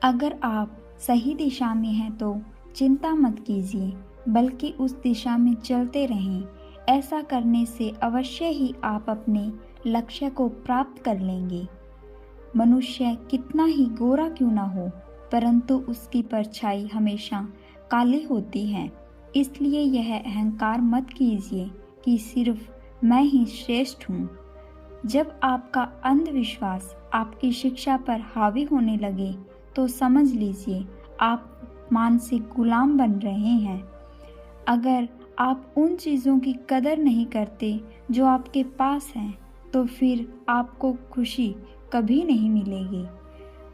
अगर आप सही दिशा में हैं तो चिंता मत कीजिए, बल्कि उस दिशा में चलते रहें। ऐसा करने से अवश्य ही आप अपने लक्ष्य को प्राप्त कर लेंगे। मनुष्य कितना ही गोरा क्यों ना हो, परंतु उसकी परछाई हमेशा काली होती है। इसलिए यह अहंकार मत कीजिए कि सिर्फ मैं ही श्रेष्ठ हूँ। जब आपका अंधविश्वास आपकी शिक्षा पर हावी होने लगे तो समझ लीजिए आप मानसिक गुलाम बन रहे हैं। अगर आप उन चीज़ों की कदर नहीं करते जो आपके पास हैं, तो फिर आपको खुशी कभी नहीं मिलेगी।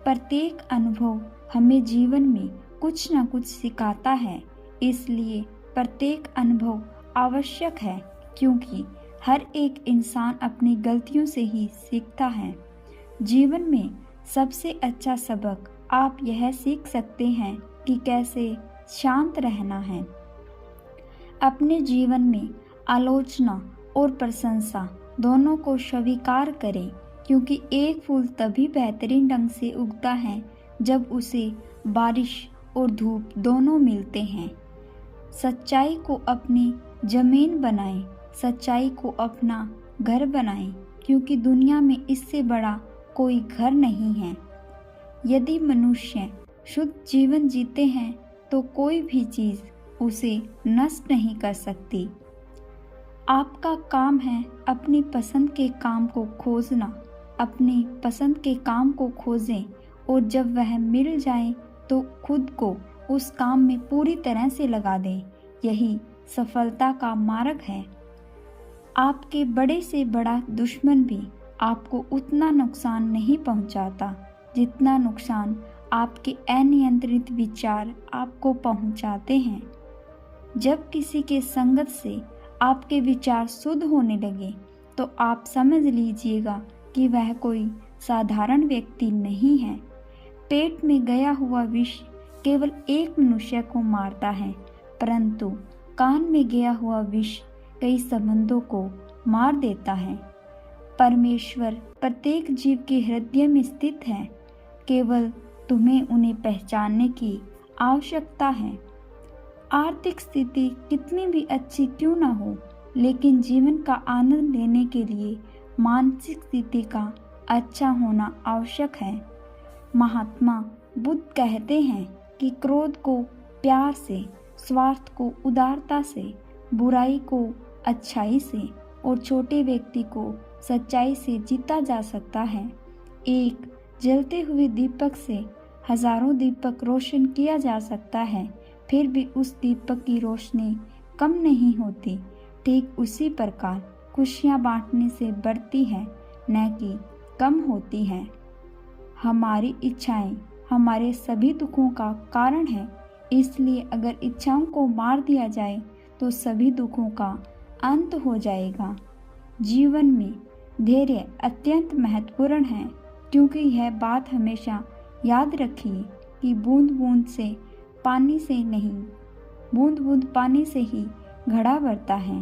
प्रत्येक अनुभव हमें जीवन में कुछ न कुछ सिखाता है, इसलिए प्रत्येक अनुभव आवश्यक है, क्योंकि हर एक इंसान अपनी गलतियों से ही सीखता है। जीवन में सबसे अच्छा सबक आप यह सीख सकते हैं कि कैसे शांत रहना है। अपने जीवन में आलोचना और प्रशंसा दोनों को स्वीकार करें, क्योंकि एक फूल तभी बेहतरीन ढंग से उगता है जब उसे बारिश और धूप दोनों मिलते हैं। सच्चाई को अपनी जमीन बनाएं, सच्चाई को अपना घर बनाएं, क्योंकि दुनिया में इससे बड़ा कोई घर नहीं है। यदि मनुष्य शुद्ध जीवन जीते हैं तो कोई भी चीज़ उसे नष्ट नहीं कर सकती। आपका काम है अपनी पसंद के काम को खोजना। अपनी पसंद के काम को खोजें और जब वह मिल जाए तो खुद को उस काम में पूरी तरह से लगा दें। यही सफलता का मार्ग है। आपके बड़े से बड़ा दुश्मन भी आपको उतना नुकसान नहीं पहुंचाता जितना नुकसान आपके अनियंत्रित विचार आपको पहुंचाते हैं। जब किसी के संगत से आपके विचार शुद्ध होने लगे तो आप समझ लीजिएगा कि वह कोई साधारण व्यक्ति नहीं है। पेट में गया हुआ विष केवल एक मनुष्य को मारता है, परंतु कान में गया हुआ विष कई संबंधों को मार देता है। परमेश्वर प्रत्येक जीव के हृदय में स्थित है, केवल तुम्हें उन्हें पहचानने की आवश्यकता है। आर्थिक स्थिति कितनी भी अच्छी क्यों ना हो, लेकिन जीवन का आनंद लेने के लिए मानसिक स्थिति का अच्छा होना आवश्यक है। महात्मा बुद्ध कहते हैं कि क्रोध को प्यार से, स्वार्थ को उदारता से, बुराई को अच्छाई से और छोटे व्यक्ति को सच्चाई से जीता जा सकता है। एक जलते हुए दीपक से हजारों दीपक रोशन किया जा सकता है, फिर भी उस दीपक की रोशनी कम नहीं होती। ठीक उसी प्रकार खुशियाँ बांटने से बढ़ती है, न कि कम होती हैं। हमारी इच्छाएं हमारे सभी दुखों का कारण है, इसलिए अगर इच्छाओं को मार दिया जाए तो सभी दुखों का अंत हो जाएगा। जीवन में धैर्य अत्यंत महत्वपूर्ण है, क्योंकि यह बात हमेशा याद रखिए कि बूंद बूंद पानी से ही घड़ा भरता है।